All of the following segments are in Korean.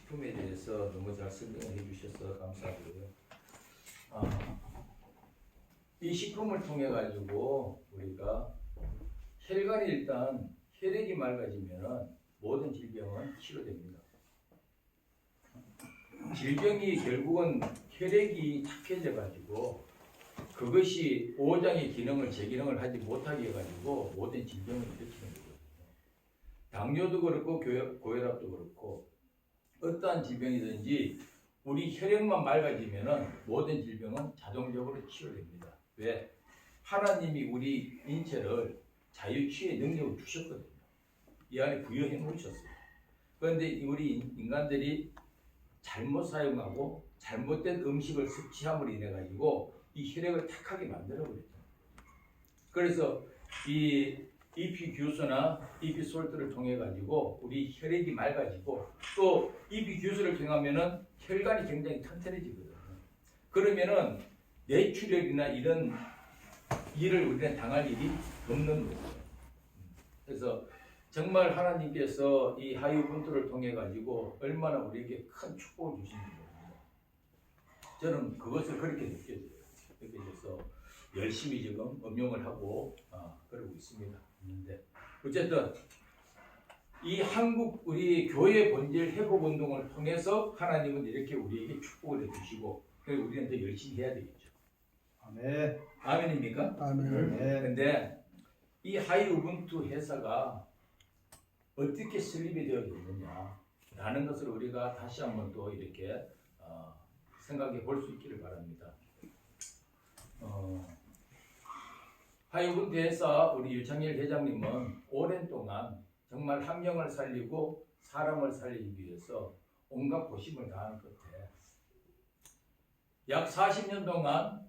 식품에 대해서 너무 잘 설명해 주셔서 감사하고요. 이 식품을 통해 가지고 우리가 혈관이 일단 혈액이 맑아지면 모든 질병은 치료됩니다. 질병이 결국은 혈액이 착해져 가지고 그것이 오장의 기능을 제 기능을 하지 못하게 해가지고 모든 질병을 일으키는 거거든요. 당뇨도 그렇고 고혈압도 그렇고 어떠한 질병이든지 우리 혈액만 맑아지면은 모든 질병은 자동적으로 치료됩니다. 왜? 하나님이 우리 인체를 자유치유의 능력을 주셨거든요. 이 안에 부여해 놓으셨어요. 그런데 우리 인간들이 잘못 사용하고 잘못된 음식을 섭취함으로 인해 가지고 이 혈액을 탁하게 만들어 버렸죠. 그래서 이 이피규소나 이피솔트를 통해 가지고 우리 혈액이 맑아지고 또 이피규소를 통하면은 혈관이 굉장히 튼튼해지거든요. 그러면은 뇌출혈이나 이런 일을 우리는 당할 일이 없는 거예요. 그래서 정말 하나님께서 이 하이우분투를 통해 가지고 얼마나 우리에게 큰 축복을 주시는 거예요. 저는 그것을 그렇게 느껴져서 열심히 지금 응용을 하고 그러고 있습니다. 근데 어쨌든 이 한국 우리 교회 본질 회복 운동을 통해서 하나님은 이렇게 우리에게 축복을 해주시고 그래서 우리는 더 열심히 해야 되겠죠. 아멘. 아멘입니까? 아멘. 근데 이 하이우분투 회사가 어떻게 설립이 되어 있느냐라는 것을 우리가 다시 한번 또 이렇게 생각해 볼 수 있기를 바랍니다. 하이우분투 회사 우리 유창일 회장님은 오랜 동안 정말 환경을 살리고 사람을 살리기 위해서 온갖 고심을 다한 끝에 약 40년 동안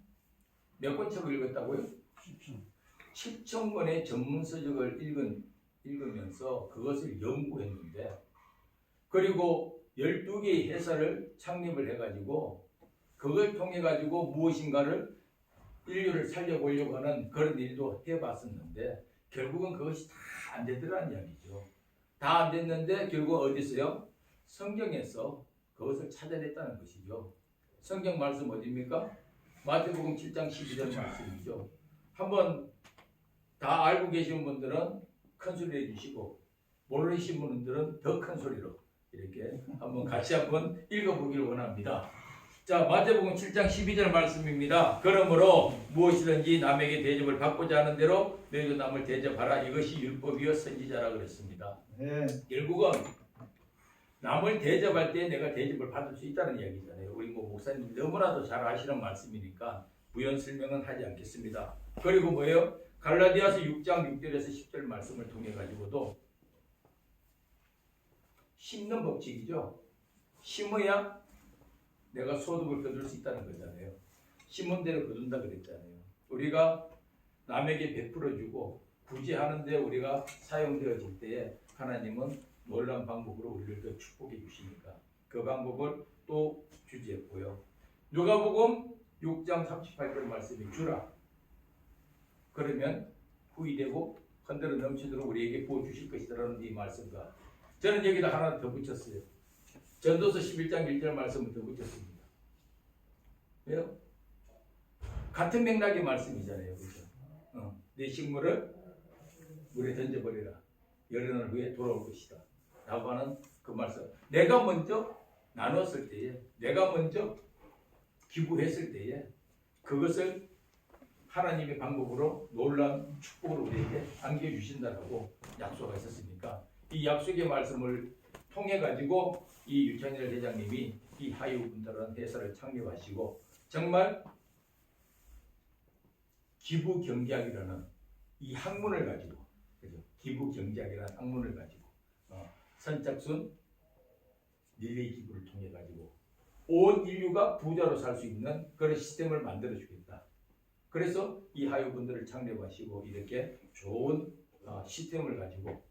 몇 권 책을 읽었다고요? 7,000권의 전문 서적을 읽으면서 그것을 연구했는데 그리고 12개의 회사를 창립을 해가지고 그걸 통해 가지고 무엇인가를 인류를 살려보려고 하는 그런 일도 해봤었는데 결국은 그것이 다 안 되더라는 이야기죠. 다 안 됐는데 결국 어디서요? 성경에서 그것을 찾아냈다는 것이죠. 성경 말씀 어디입니까? 마태복음 7장 12절 말씀이죠. 한번 다 알고 계신 분들은 큰 소리 해주시고 모르시는 분들은 더 큰 소리로 이렇게 한번 같이 한번 읽어보기를 원합니다. 자, 마태복음 7장 12절 말씀입니다. 그러므로 무엇이든지 남에게 대접을 받고자 하는 대로 너희도 남을 대접하라. 이것이 율법이요 선지자라 그랬습니다. 네. 결국은 남을 대접할 때 내가 대접을 받을 수 있다는 이야기잖아요. 우리 목사님 너무나도 잘 아시는 말씀이니까 부연 설명은 하지 않겠습니다. 그리고 뭐예요? 갈라디아서 6장 6절에서 10절 말씀을 통해 가지고도 심는 법칙이죠. 심어야 내가 소득을 거둘 수 있다는 거잖아요. 심은 대로 거둔다 그랬잖아요. 우리가 남에게 베풀어주고 굳이 하는데 우리가 사용되어질 때에 하나님은 놀라운 방법으로 우리를 더 축복해 주시니까 그 방법을 또 주지했고요. 누가복음 6장 38절 말씀이 주라. 그러면 후이되고 흔들어 넘치도록 우리에게 부어주실 것이라는 이 말씀과 저는 여기다 하나 더 붙였어요. 전도서 11장 1절 말씀을 더 붙였습니다. 왜요? 같은 맥락의 말씀이잖아요. 그렇죠? 내 식물을 물에 던져버리라. 열흘 후에 돌아올 것이다. 라고 하는 그 말씀. 내가 먼저 나눴을 때에, 내가 먼저 기부했을 때에 그것을 하나님의 방법으로 놀라운 축복을 우리에게 안겨주신다라고 약속하셨으니까 이 약속의 말씀을 통해 가지고 이 유창일 회장님이 이 하이우분투라는 회사를 창립하시고 정말 기부경제학이라는 이 학문을 가지고 그죠? 기부경제학이라는 학문을 가지고 선착순 릴레이 기부를 통해 가지고 온 인류가 부자로 살 수 있는 그런 시스템을 만들어 주겠다. 그래서 이 하이우분투를 창립하시고 이렇게 좋은 시스템을 가지고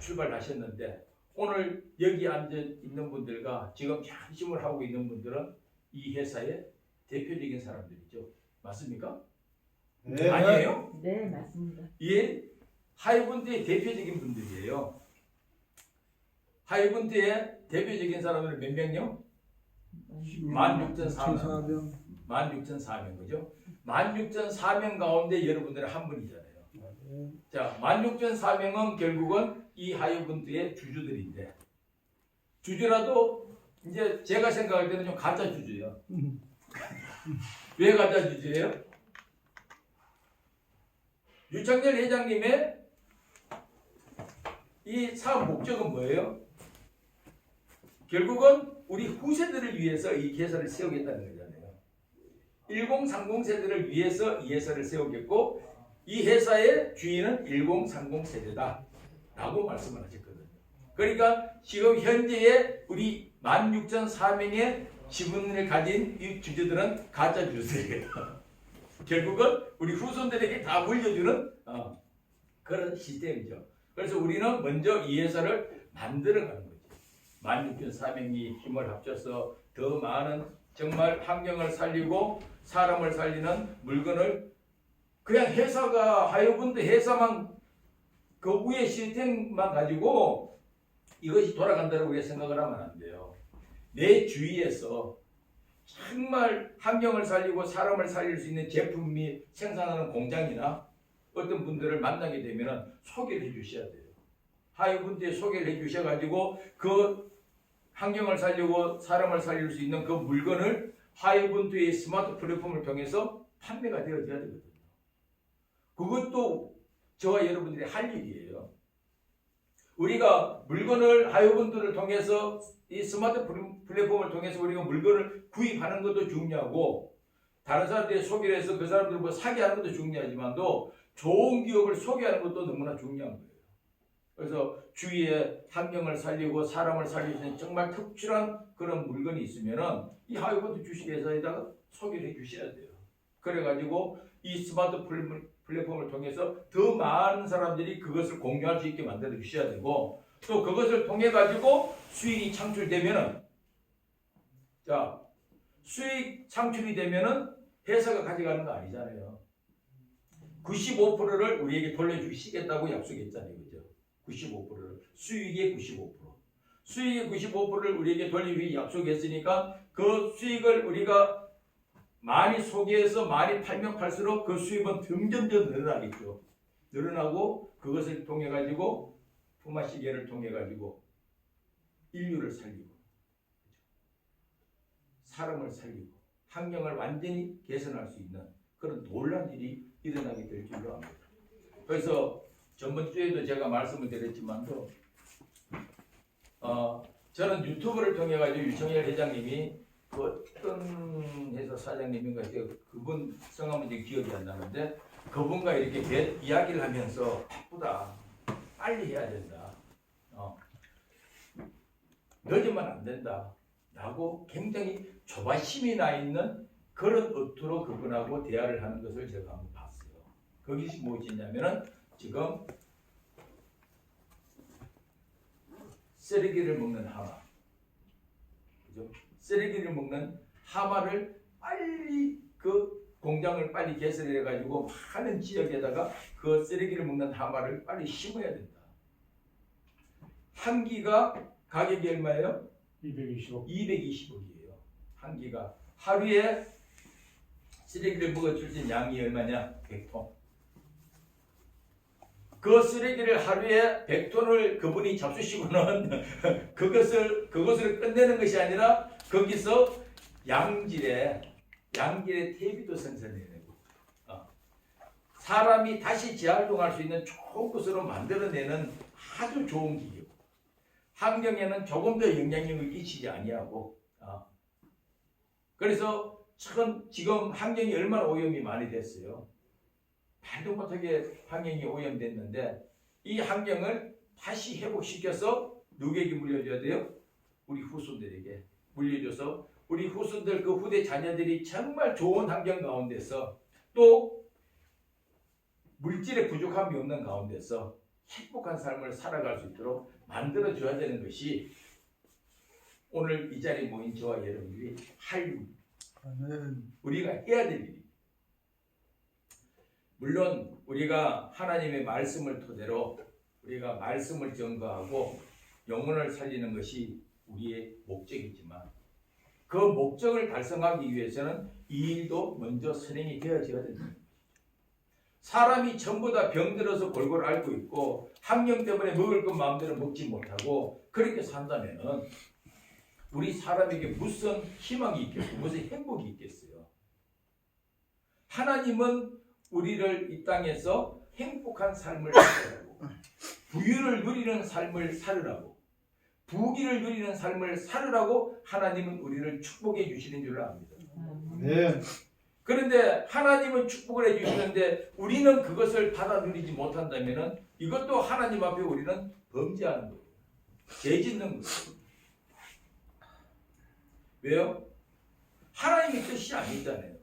출발하셨는데 오늘 여기 앉아 있는 분들과 지금 열심을 하고 있는 분들은 이 회사의 대표적인 사람들이죠. 맞습니까? 네. 아니에요? 네, 맞습니다. 예, 하이분투의 대표적인 분들이에요. 하이븐트의 대표적인 사람들은 몇 명요? 16,400명. 16,400명 그죠? 16,400명 가운데 여러분들은 한 분이잖아요. 자, 16,400명은 결국은 이 하이븐트의 주주들인데 주주라도 이제 제가 생각할 때는 좀 가짜 주주예요. 왜 가짜 주주예요? 유창렬 회장님의 이 사업 목적은 뭐예요? 결국은 우리 후세들을 위해서 이 회사를 세우겠다는 거잖아요. 1030 세대를 위해서 이 회사를 세우겠고 이 회사의 주인은 1030 세대다 라고 말씀을 하셨거든요. 그러니까 지금 현재의 우리 16,400명의 지분을 가진 이 주주들은 가짜 주주들이에요. 결국은 우리 후손들에게 다 물려주는 그런 시스템이죠. 그래서 우리는 먼저 이 회사를 만들어가는 거죠. 16,400명이 힘을 합쳐서 더 많은 정말 환경을 살리고 사람을 살리는 물건을 그냥 회사가 하여분도 회사만 그 위에 시스템만 가지고 이것이 돌아간다고 우리가 생각을 하면 안 돼요. 내 주위에서 정말 환경을 살리고 사람을 살릴 수 있는 제품이 생산하는 공장이나 어떤 분들을 만나게 되면 소개를 해주셔야 돼요. 하이분들에 소개를 해주셔가지고 그 환경을 살리고 사람을 살릴 수 있는 그 물건을 하이분들의 스마트 플랫폼을 통해서 판매가 되어져야 되거든요. 그것도 저와 여러분들이 할 일이에요. 우리가 물건을 하이분들을 통해서 이 스마트 플랫폼을 통해서 우리가 물건을 구입하는 것도 중요하고 다른 사람들이 소개를 해서 그 사람들 뭐 사게 하는 것도 중요하지만도 좋은 기업을 소개하는 것도 너무나 중요한 거예요. 그래서 주위에 환경을 살리고 사람을 살릴 수 있는 정말 특출한 그런 물건이 있으면은 이 하이브드 주식회사에다가 소개를 해 주셔야 돼요. 그래가지고 이 스마트 플랫폼을 통해서 더 많은 사람들이 그것을 공유할 수 있게 만들어 주셔야 되고 또 그것을 통해 가지고 수익이 창출되면은 자 수익 창출이 되면은 회사가 가져가는 거 아니잖아요. 95%를 우리에게 돌려주시겠다고 약속했잖아요. 그죠? 95%를 수익의 95% 수익의 95%를 우리에게 돌려주기 약속했으니까 그 수익을 우리가 많이 소개해서 많이 팔면 팔수록 그 수익은 점점점 늘어나겠죠. 늘어나고 그것을 통해 가지고 품앗 시계를 통해 가지고 인류를 살리고 사람을 살리고 환경을 완전히 개선할 수 있는 그런 놀라운 일이 일어나게 될 줄로 압니다. 그래서 전번 주에도 제가 말씀을 드렸지만도 저는 유튜브를 통해 가지고 유청열 회장님이 그 어떤 회사 사장님인가 그분 성함은 이제 기억이 안 나는데 그분과 이렇게 이야기를 하면서 바쁘다 빨리 해야 된다 늦으면 안 된다 라고 굉장히 조바심이 나 있는 그런 의도로 그분하고 대화를 하는 것을 제가 한번 봤어요. 그것이 무엇이냐면은 지금 쓰레기를 먹는 하마, 그죠? 쓰레기를 먹는 하마를 빨리 그 공장을 빨리 개설해 가지고 많은 지역에다가 그 쓰레기를 먹는 하마를 빨리 심어야 된다. 한 기가 가격이 얼마예요? 220억. 220억이에요. 한 기가 하루에 쓰레기를 먹어줄 수 있는 양이 얼마냐? 100톤. 그 쓰레기를 하루에 100톤을 그분이 잡수시고는 그것을 끝내는 것이 아니라 거기서 양질의 퇴비도 생산해내고 사람이 다시 재활용할 수 있는 좋은 것으로 만들어내는 아주 좋은 기업. 환경에는 조금 더 영향력을 끼치지 아니하고 그래서 지금 환경이 얼마나 오염이 많이 됐어요. 말도 못하게 환경이 오염됐는데 이 환경을 다시 회복시켜서 누구에게 물려줘야 돼요? 우리 후손들에게 물려줘서 우리 후손들 그 후대 자녀들이 정말 좋은 환경 가운데서 또 물질의 부족함이 없는 가운데서 행복한 삶을 살아갈 수 있도록 만들어줘야 되는 것이 오늘 이 자리에 모인 저와 여러분들이 할 일, 우리가 해야 될 일입니다. 물론 우리가 하나님의 말씀을 토대로 우리가 말씀을 증거하고 영혼을 살리는 것이 우리의 목적이지만 그 목적을 달성하기 위해서는 이 일도 먼저 선행이 되어져야 된다. 사람이 전부 다 병들어서 골골 앓고 있고 환경 때문에 먹을 것 마음대로 먹지 못하고 그렇게 산다면은 우리 사람에게 무슨 희망이 있겠고 무슨 행복이 있겠어요. 하나님은 우리를 이 땅에서 행복한 삶을 살으라고, 부유를 누리는 삶을 살으라고, 부귀를 누리는 삶을 살으라고 하나님은 우리를 축복해 주시는 줄 압니다. 네. 그런데 하나님은 축복을 해주시는데 우리는 그것을 받아 누리지 못한다면 이것도 하나님 앞에 우리는 범죄하는 거예요. 죄 짓는 거예요. 왜요? 하나님의 뜻이 아니잖아요.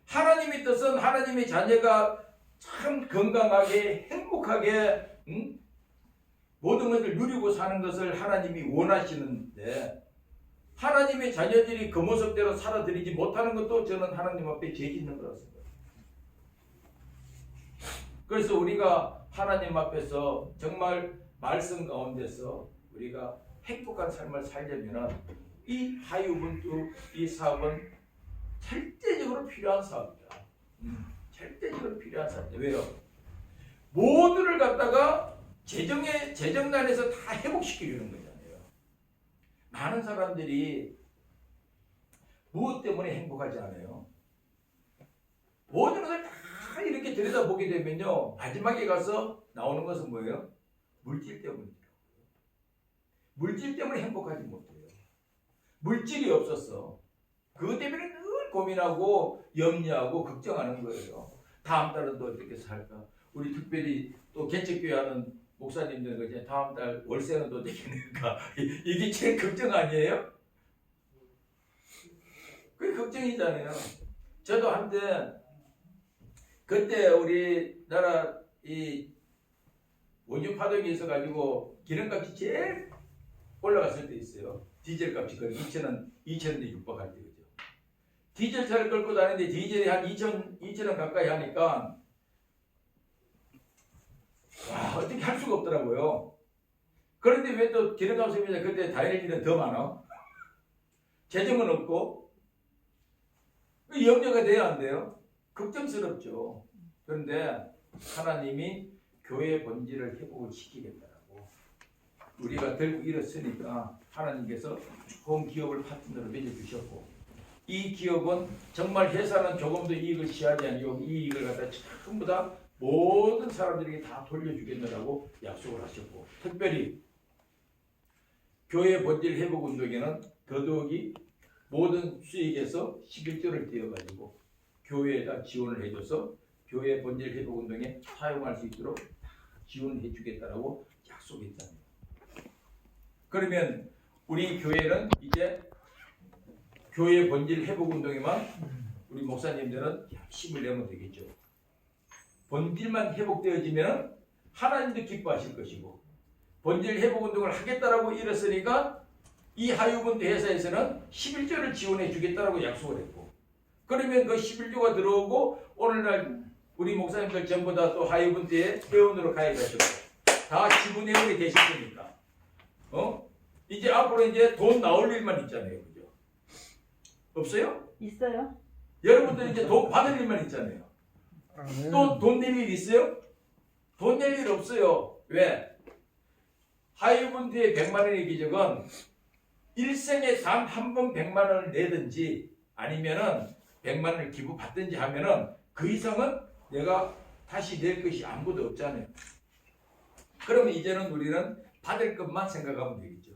하나님의 뜻은 하나님의 자녀가 참 건강하게 행복하게 모든 것을 누리고 사는 것을 하나님이 원하시는데 하나님의 자녀들이 그 모습대로 살아들이지 못하는 것도 저는 하나님 앞에 죄 짓는 거라고 생각합니다. 그래서 우리가 하나님 앞에서 정말 말씀 가운데서 우리가 행복한 삶을 살려면 이 하이우분투 이 사업은 절대적으로 필요한 사업이다. 절대적으로 필요한 사업이다. 왜요? 모두를 갖다가 재정난에서 다 회복시키려는 거잖아요. 많은 사람들이 무엇 때문에 행복하지 않아요? 모든 것을 다 이렇게 들여다보게 되면요, 마지막에 가서 나오는 것은 뭐예요? 물질 때문이라고요. 물질 때문에 행복하지 못해요. 물질이 없었어. 그것 때문에 늘 고민하고 염려하고 걱정하는 거예요. 다음 달은 또 어떻게 살까? 우리 특별히 또 개척교회 하는 목사님들 그제 다음 달 월세는 또 어떻게 낼까? 이게 제일 걱정 아니에요? 그게 걱정이잖아요. 저도 한때 그때 우리나라 이 원유 파동이 있어가지고 기름값이 제일 올라갔을 때 있어요. 디젤 값이 거의 2,000원에 육박할 때 그죠. 디젤차를 끌고 다니는데 디젤이 한 2,000원 가까이 하니까 와 어떻게 할 수가 없더라고요. 그런데 왜 또 기름값이 그때 다이어트는 더 많아? 재정은 없고 염려가 돼야 안 돼요? 걱정스럽죠. 그런데 하나님이 교회의 본질을 회복을 시키겠다라고 우리가 결국 이뤘으니까 하나님께서 좋은 기업을 파트너로 맺어주셨고 이 기업은 정말 회사는 조금도 이익을 취하지 아니고 이 이익을 갖다 전부 다 모든 사람들에게 다 돌려주겠느라고 약속을 하셨고 특별히 교회 본질 회복 운동에는 더더욱이 모든 수익에서 11조를 떼어가지고 교회에다 지원을 해줘서 교회 본질 회복 운동에 사용할 수 있도록 지원을 해주겠다라고 약속했잖아요. 그러면 우리 교회는 이제 교회 본질 회복 운동에만 우리 목사님들은 힘을 내면 되겠죠. 본질만 회복되어지면 하나님도 기뻐하실 것이고 본질 회복 운동을 하겠다라고 이랬으니까 이 하유분투 회사에서는 11조를 지원해 주겠다라고 약속을 했고 그러면 그 11조가 들어오고 오늘날 우리 목사님들 전부 다 또 하유분투에 회원으로 가입하셨고 다 지분 회원이 되셨으니까 이제 앞으로 이제 돈 나올 일만 있잖아요. 그죠? 없어요? 있어요? 여러분들 이제 돈 받을 일만 있잖아요. 또 돈 낼 일 있어요? 돈 낼 일 없어요. 왜? 하이분투의 100만 원의 기적은 일생에 단 한 번 100만 원을 내든지 아니면은 100만 원을 기부 받든지 하면은 그 이상은 내가 다시 낼 것이 아무것도 없잖아요. 그러면 이제는 우리는 받을 것만 생각하면 되겠죠.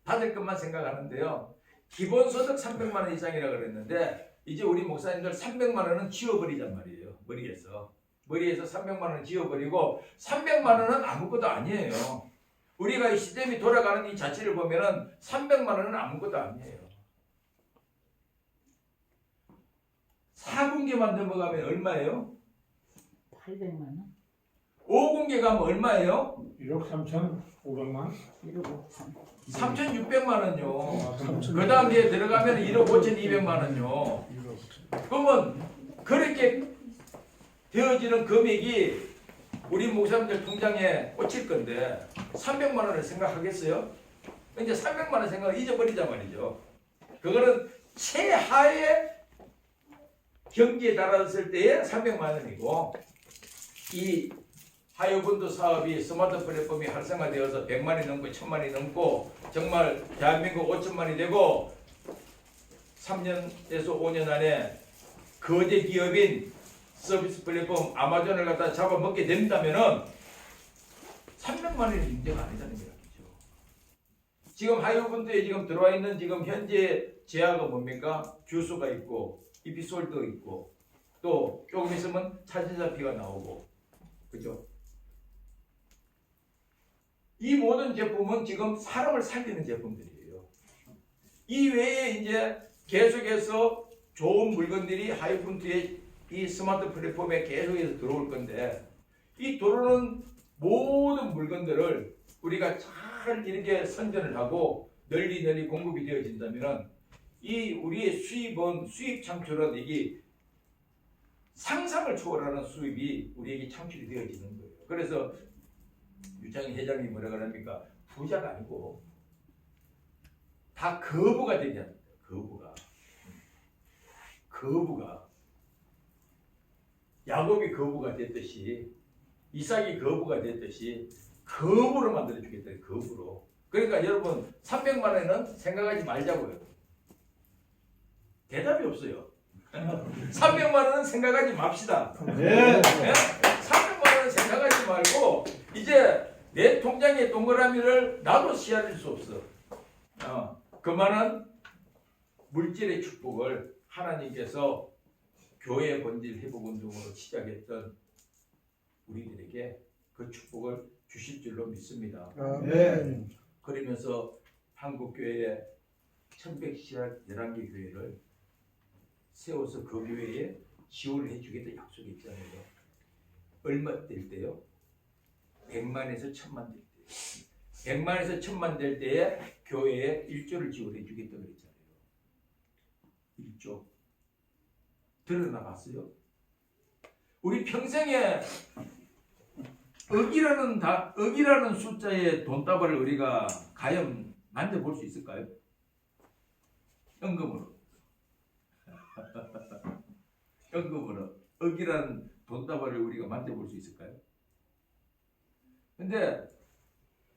받을 것만 생각하는데요. 기본소득 300만 원 이상이라고 그랬는데 이제 우리 목사님들 300만 원은 지워버리란 말이에요. 머리에서 300만 원을 지워버리고 300만 원은 아무것도 아니에요. 우리가 이 시스템이 돌아가는 이 자체를 보면은 300만 원은 아무것도 아니에요. 4공개만 넘어가면 얼마예요? 800만 원? 5공개 가면 얼마예요? 1억 3,500만? 1억 5천. 3,600만 원요. 그 다음에 들어가면 1억 5,200만 원요. 그러면 그렇게 되어지는 금액이 우리 목사님들 통장에 꽂힐 건데 300만 원을 생각하겠어요? 이제 300만 원 생각을 잊어버리자 말이죠. 그거는 최하의 경기에 달았을 때의 300만 원이고, 이 하이본드 사업이 스마트 플랫폼이 활성화되어서 100만이 넘고 1000만이 넘고 정말 대한민국 5천만이 되고 3년에서 5년 안에 거대 기업인 서비스 플랫폼 아마존을 갖다 잡아먹게 된다면은 300만 원이 문제가 아니다는 거죠. 지금 하이본드에 지금 들어와 있는 지금 현재 제약은 뭡니까? 주스가 있고 이피솔도 있고 또 조금 있으면 차진자피가 나오고, 그죠? 이 모든 제품은 지금 사람을 살리는 제품들이에요. 이 외에 이제 계속해서 좋은 물건들이 하이본드의 이 스마트 플랫폼에 계속해서 들어올 건데, 이 들어오는 모든 물건들을 우리가 잘 이렇게 선전을 하고 널리 공급이 되어진다면 이 우리의 수입 창출은 이게 상상을 초월하는 수입이 우리에게 창출이 되어지는 거예요. 그래서 유창희 회장이 뭐라 그럽니까? 부자가 아니고 다 거부가 되지 않습니까? 거부가 야곱이 거부가 됐듯이, 이삭이 거부가 됐듯이 거부로 만들어 주겠다. 거부로. 그러니까 여러분 300만 원은 생각하지 말자고요. 대답이 없어요. 300만 원은 생각하지 맙시다. 네. 300만 원은 생각하지 말고 이제 내 통장의 동그라미를 나도 시야릴 수 없어. 그만한 물질의 축복을 하나님께서 교회 본질 회복 운동으로 시작했던 우리들에게 그 축복을 주실 줄로 믿습니다. 네. 그러면서 한국교회의 1111개 교회를 세워서 그 교회에 지원을 해주겠다 약속이 있잖아요. 얼마 될 때요? 100만에서 1000만 될 때. 100만에서 1000만 될 때에 교회에 1조를 지원해 주겠다 그랬잖아요. 1조. 드러나 봤어요? 우리 평생에 억이라는 숫자의 돈다발을 우리가 과연 만져볼 수 있을까요? 현금으로. 현금으로 억이라는 돈다발을 우리가 만져볼 수 있을까요? 근데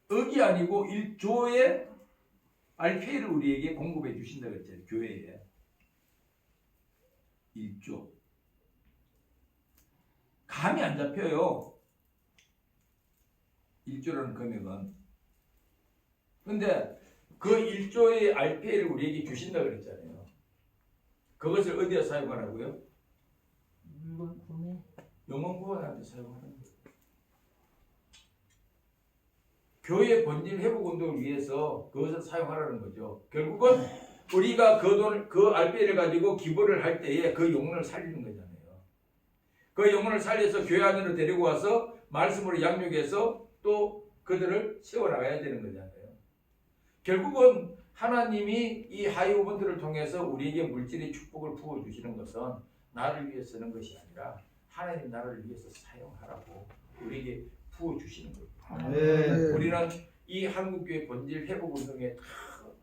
억이 아니고 1조의 RK를 우리에게 공급해 주신다 그랬잖아요. 교회에 1조. 감이 안 잡혀요. 1조라는 금액은. 근데 그 1조의 RPA를 우리에게 주신다 그랬잖아요. 그것을 어디에 사용하라고요? 물건 구매. 영혼 구원하는데 사용하는 거예요. 교회 본질 회복 운동을 위해서 그것을 사용하라는 거죠. 결국은 우리가 그 돈을, 그 RPA를 가지고 기부를 할 때에 그 영혼을 살리는 거잖아요. 그 영혼을 살려서 교회 안으로 데리고 와서 말씀으로 양육해서 또 그들을 세워나가야 되는 거잖아요. 결국은 하나님이 이 하이오번들을 통해서 우리에게 물질의 축복을 부어주시는 것은 나를 위해 쓰는 것이 아니라 하나님 나라를 위해서 사용하라고 우리에게 부어주시는 거예요. 네. 우리는 이 한국교회 본질 회복 운동에 다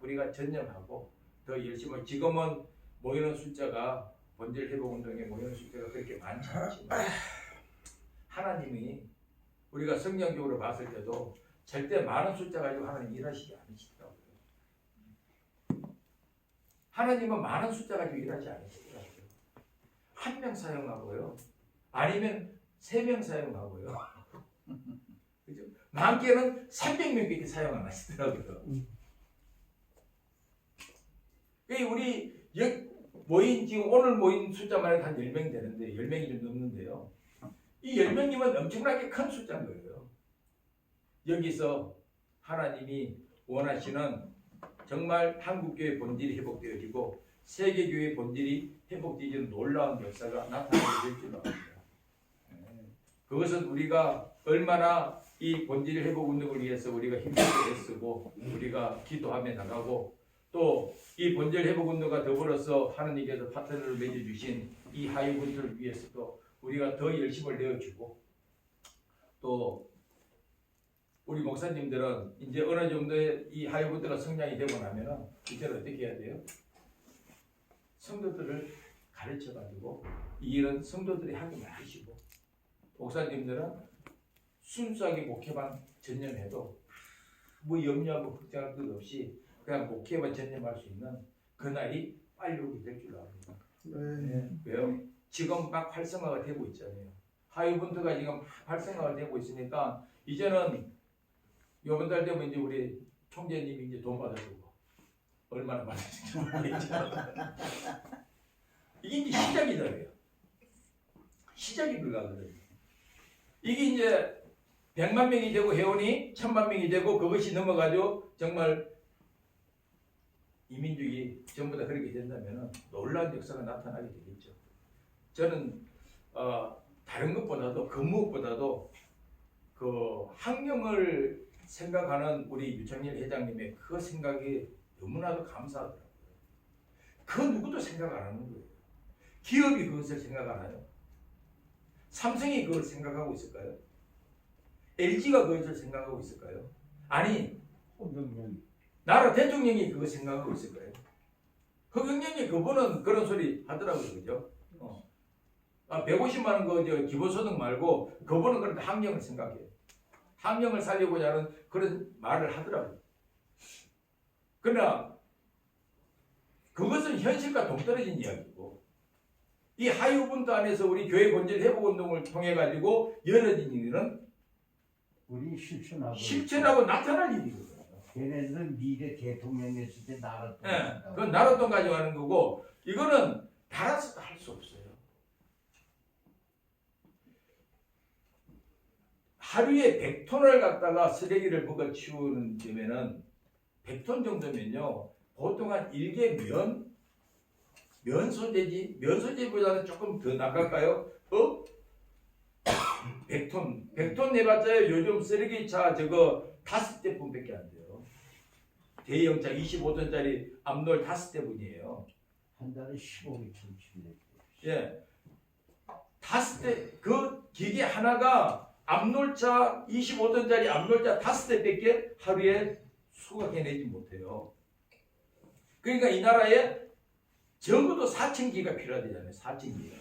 우리가 전념하고 더 열심히, 지금은 모이는 숫자가, 본질 회복 운동에 모이는 숫자가 그렇게 많지 않지만 하나님이 우리가 성경적으로 봤을 때도 절대 많은 숫자 가지고 하나님 일하시지 않으시더라고요. 하나님은 많은 숫자 가지고 일하지 않으시더라고요. 한 명 사용하고요. 아니면 3명 사용하고요. 그죠? 많게는 300명밖에 사용 안 하시더라고요. 우리 지금 오늘 모인 숫자만 해도 한 10명 되는데, 10명이 좀 넘는데요. 이 10명이면 엄청나게 큰 숫자인 거예요. 여기서 하나님이 원하시는 정말 한국교회 본질이 회복되어지고 세계교회 본질이 회복되어지는 놀라운 역사가 나타나게 될 줄로 압니다. 그것은 우리가 얼마나 이 본질 회복 운동을 위해서 우리가 힘들게 애쓰고 우리가 기도하며 나가고, 또 이 본질 회복 운동과 더불어서 하나님께서 파트너를 맺어주신 이 하이분들을 위해서도 우리가 더 열심을 내어주고 또 우리 목사님들은 이제 어느 정도의 이 하이브드가 성장이 되고 나면은 이제는 어떻게 해야 돼요? 성도들을 가르쳐 가지고 이 일은 성도들이 하게 만드시고, 목사님들은 순수하게 목회만 전념해도 뭐 염려하고 걱정할 것 없이 그냥 목회만 전념할 수 있는 그날이 빨리 오게 될 줄 압니다. 네. 왜요? 지금 막 활성화가 되고 있잖아요. 하이브드가 지금 활성화가 되고 있으니까 이제는 이번 달 되면 이제 우리 총재님이 이제 돈 받아주고 얼마나 받아줄지 모르겠죠. 이게 이제 시작이잖아요. 시작이 불가거든요. 이게 이제 100만 명이 되고 회원이 1000만 명이 되고 그것이 넘어가죠. 정말 이민족이 전부 다 그렇게 된다면 놀라운 역사가 나타나게 되겠죠. 저는 다른 것보다도 그 무엇보다도 그 학령을 생각하는 우리 유창일 회장님의 그 생각이 너무나도 감사하더라고요. 그 누구도 생각 안 하는 거예요. 기업이 그것을 생각 안 해요. 삼성이 그걸 생각하고 있을까요? LG가 그것을 생각하고 있을까요? 아니, 나라 대통령이 그거 생각하고 있을까요? 허경영이 그분은 그런 소리 하더라고요, 그죠? 150만 원 그 기본소득 말고 그분은 그런데 환경을 생각해요. 환경을 살리고자 하는 그런 말을 하더라고요. 그러나 그것은 현실과 동떨어진 이야기고, 이 하이우분트 안에서 우리 교회 본질 회복 운동을 통해 가지고 열어진 일은 우리 실천하고 나타날 일이거든요. 걔네들은 미래 대통령 됐을 때 나라 돈 예, 그건 나라돈 가져가는 거고, 이거는 달아서도 할 수 없어요. 하루에 100톤을 갖다가 쓰레기를 먹어 치우는 데면은 100톤 정도면요, 보통 한 일개 면 소재보다는 조금 더 나갈까요? 100톤 내봤자요, 요즘 쓰레기차 저거 5대분밖에 안 돼요. 대형차 25톤짜리 암놀 5대분이에요. 한 달에 15개 춤추네. 예, 5대, 그 기계 하나가 암놀차 25톤짜리 암놀차 5대밖에 하루에 수확해내지 못해요. 그러니까 이 나라에 적어도 4,000기가 필요하잖아요. 4,000기가.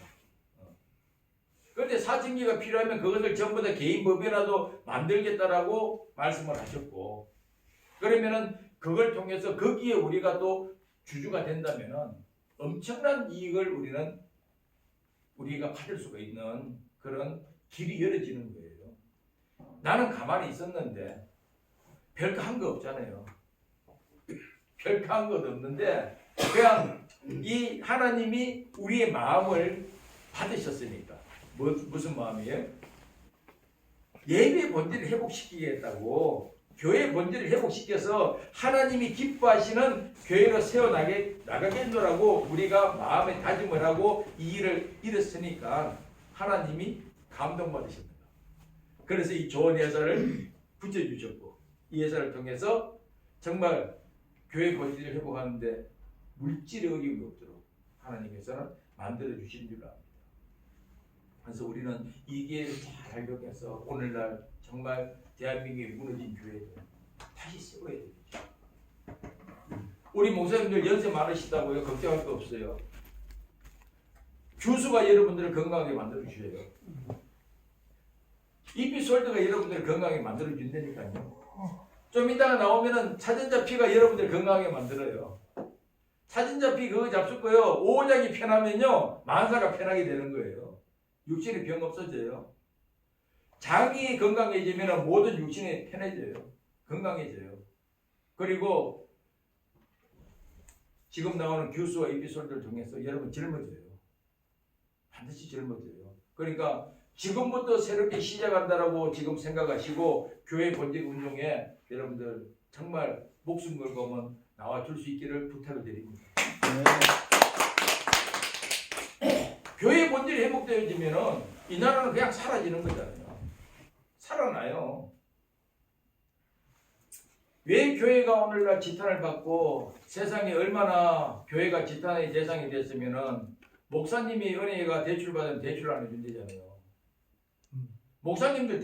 그런데 4,000기가 필요하면 그것을 전부 다 개인 법인화도 만들겠다라고 말씀을 하셨고, 그러면은 그걸 통해서 거기에 우리가 또 주주가 된다면은 엄청난 이익을 우리가 받을 수가 있는 그런 길이 열어지는 거예요. 나는 가만히 있었는데 별거 한 거 없잖아요. 별거 한 것도 없는데 그냥 이 하나님이 우리의 마음을 받으셨으니까. 무슨 마음이에요? 예배의 본질을 회복시키겠다고, 교회의 본질을 회복시켜서 하나님이 기뻐하시는 교회로 세워나가겠노라고 우리가 마음에 다짐을 하고 이 일을 이뤘으니까 하나님이 감동받으십니다. 그래서 이 좋은 예사를 붙여주셨고, 이 예사를 통해서 정말 교회 본질을 회복하는데 물질의 어려움이 없도록 하나님께서는 만들어주신 줄 압니다. 그래서 우리는 이 기회를 잘 활용해서 오늘날 정말 대한민국의 무너진 교회를 다시 세워야 되겠죠. 우리 목사님들 연세 많으시다고요? 걱정할 거 없어요. 교수가 여러분들을 건강하게 만들어주셔요. 이피솔드가 여러분들을 건강하게 만들어준다니까요. 좀 이따가 나오면은 사전자 피가 여러분들을 건강하게 만들어요. 사전자 피 그거 잡숫고요, 오장이 편하면요 만사가 편하게 되는 거예요. 육신의 병 없어져요. 장이 건강해지면 모든 육신이 편해져요. 건강해져요. 그리고 지금 나오는 교수와 에피소드를 통해서 여러분 젊어져요. 반드시 젊어져요. 그러니까 지금부터 새롭게 시작한다라고 지금 생각하시고 교회 본질 운동에 여러분들 정말 목숨 걸고 한번 나와줄 수 있기를 부탁을 드립니다. 교회 본질이 회복되어지면은 이 나라는 그냥 사라지는 거잖아요. 살아나요. 왜 교회가 오늘날 지탄을 받고 세상에 얼마나 교회가 지탄의 대상이 됐으면은 목사님이 은혜가 대출받으면 대출 안 해준대잖아요. 목사님들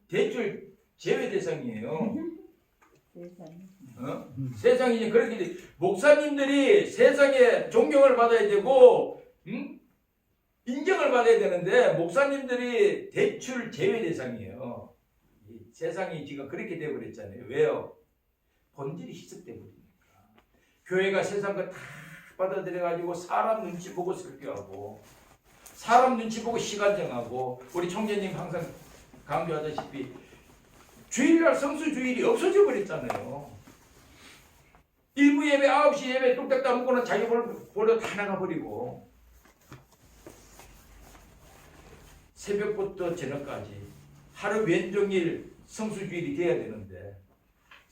대출 제외 대상이에요. 세상에. 세상이 이제 그렇게 돼. 목사님들이 세상에 존경을 받아야 되고, 인정을 받아야 되는데 목사님들이 대출 제외 대상이에요. 이 세상이 지금 그렇게 되어버렸잖아요. 왜요? 본질이 희석되어버리니까. 교회가 세상 거 다 받아들여가지고 사람 눈치 보고 설교하고, 사람 눈치 보고 시간 정하고, 우리 총재님 항상 강조하다시피 주일날 성수 주일이 없어져 버렸잖아요. 일부 예배 9시 예배 뚝딱 따먹고는 자기 볼로 다 나가버리고, 새벽부터 저녁까지 하루 왼종일 성수주일이 되어야 되는데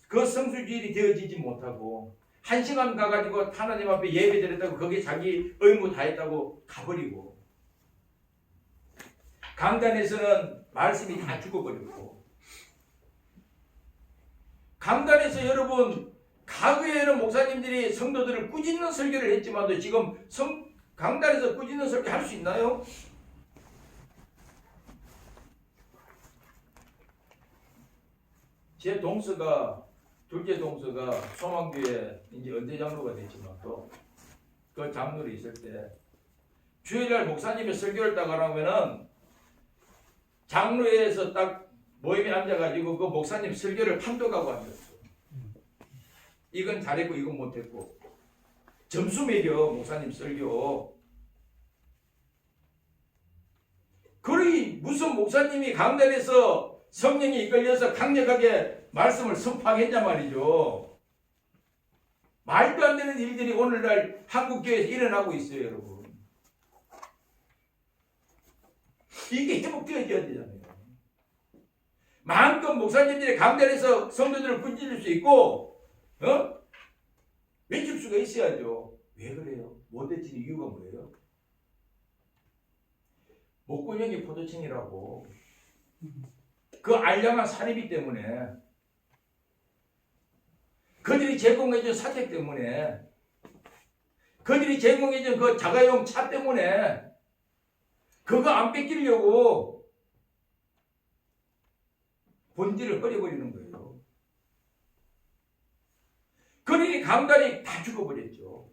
그 성수주일이 되어지지 못하고 1시간 가가지고 하나님 앞에 예배 드렸다고 거기에 자기 의무 다 했다고 가버리고, 강단에서는 말씀이 다 죽어버렸고, 강단에서 여러분 과거에는 목사님들이 성도들을 꾸짖는 설교를 했지만도 지금 강단에서 꾸짖는 설교 할 수 있나요? 제 동서가, 둘째 동서가 소망교회 이제 은퇴 장로가 됐지만 또 그 장로로 있을 때 주일날 목사님의 설교를 딱 하라면은 장로회에서 딱 모임에 앉아가지고 그 목사님 설교를 판독하고 앉았어. 이건 잘했고 이건 못했고 점수 매겨 목사님 설교. 그러니 무슨 목사님이 강단에서 성령이 이끌려서 강력하게 말씀을 선포하겠냐 말이죠. 말도 안 되는 일들이 오늘날 한국교회에서 일어나고 있어요, 여러분. 이게 회복되어져야 되잖아요. 마음껏 목사님들이 강단에서 성도들을 꾸짖을 수 있고, 외칠 수가 있어야죠. 왜 그래요? 못해지는 이유가 뭐예요? 목구멍이 포도청이라고. 그 알량한 사립이 때문에, 그들이 제공해준 사택 때문에, 그들이 제공해준 그 자가용 차 때문에 그거 안 뺏기려고 본질을 버려버리는 거예요. 그러니 강단이 다 죽어버렸죠.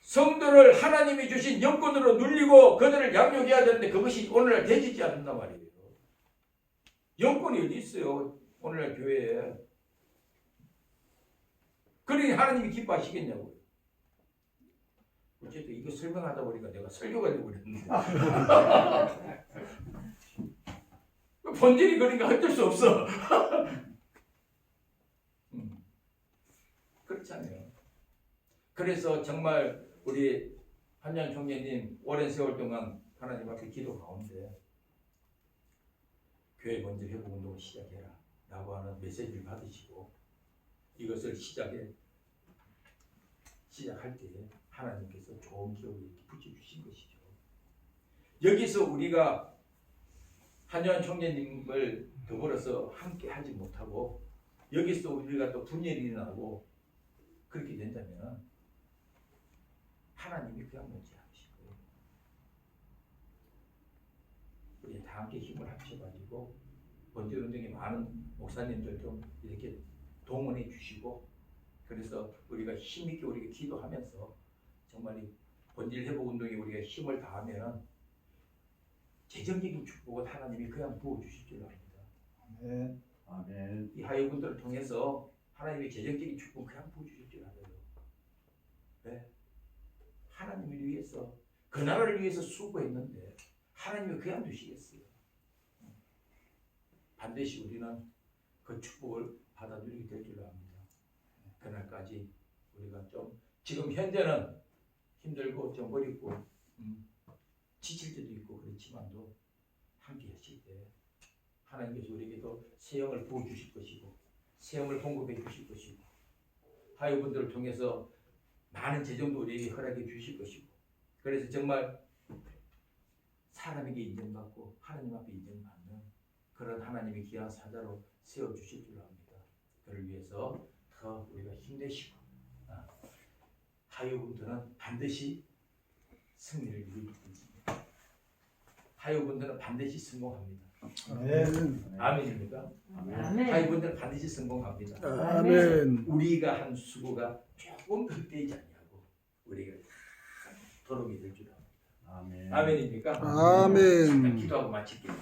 성도를 하나님이 주신 영권으로 눌리고 그들을 양육해야 되는데 그것이 오늘날 되지지 않는단 말이에요. 영권이 어디 있어요? 오늘날 교회에. 그러니 하나님이 기뻐하시겠냐고요. 어쨌든 이거 설명하다 보니까 내가 설교가 되어버렸는데. 본질이 그러니까 어쩔 수 없어. 그렇잖아요. 그래서 정말 우리 한양 총재님 오랜 세월 동안 하나님 앞에 기도 가운데 교회 본질 회복 운동을 시작해라 라고 하는 메시지를 받으시고 이것을 시작할 때 하나님께서 좋은 기억을 이렇게 붙여주신 것이죠. 여기서 우리가 한양 총재님을 더불어서 함께 하지 못하고 여기서 우리가 또 분열이 일어나고 그렇게 된다면 하나님이 그냥 못지 않으실 거예요. 우리 다 함께 힘을 합쳐가지고 본질 운동에 많은 목사님들 좀 이렇게 동원해 주시고 그래서 우리가 힘있게 우리가 기도하면서 정말 이 본질 회복 운동에 우리가 힘을 다하면 재정적인 축복은 하나님이 그냥 부어주실 줄 압니다. 아멘. 아멘. 이 하여분들을 통해서 하나님의 재정적인 축복 그냥 부어주실 줄 알아요. 네? 하나님을 위해서 그 나라를 위해서 수고했는데 하나님이 그냥 두시겠어요. 반드시 우리는 그 축복을 받아들이게 될 줄 압니다. 그날까지 우리가 좀 지금 현재는 힘들고 좀 어렵고 지칠 때도 있고 그렇지만도 함께 하실 때 하나님께서 우리에게도 새 영을 부어주실 것이고 새 영을 공급해 주실 것이고 하여분들을 통해서 많은 재정도 우리에게 허락해 주실 것이고 그래서 정말 사람에게 인정받고 하나님 앞에 인정받는 그런 하나님의 귀한 사자로 세워주실 줄 압니다. 그를 위해서 더 우리가 힘내시고 하여분들은 반드시 승리를 이루게 됩니다. 하이브분들은 반드시 성공합니다. 아멘. 아멘입니까? 아멘. 하이브분들은 반드시 성공합니다. 아멘. 우리가 한 수고가 조금 헛되지 않냐고 우리가 도움이 될 줄 압니다. 아멘. 아멘입니까? 아멘. 기도하고 마칠게요.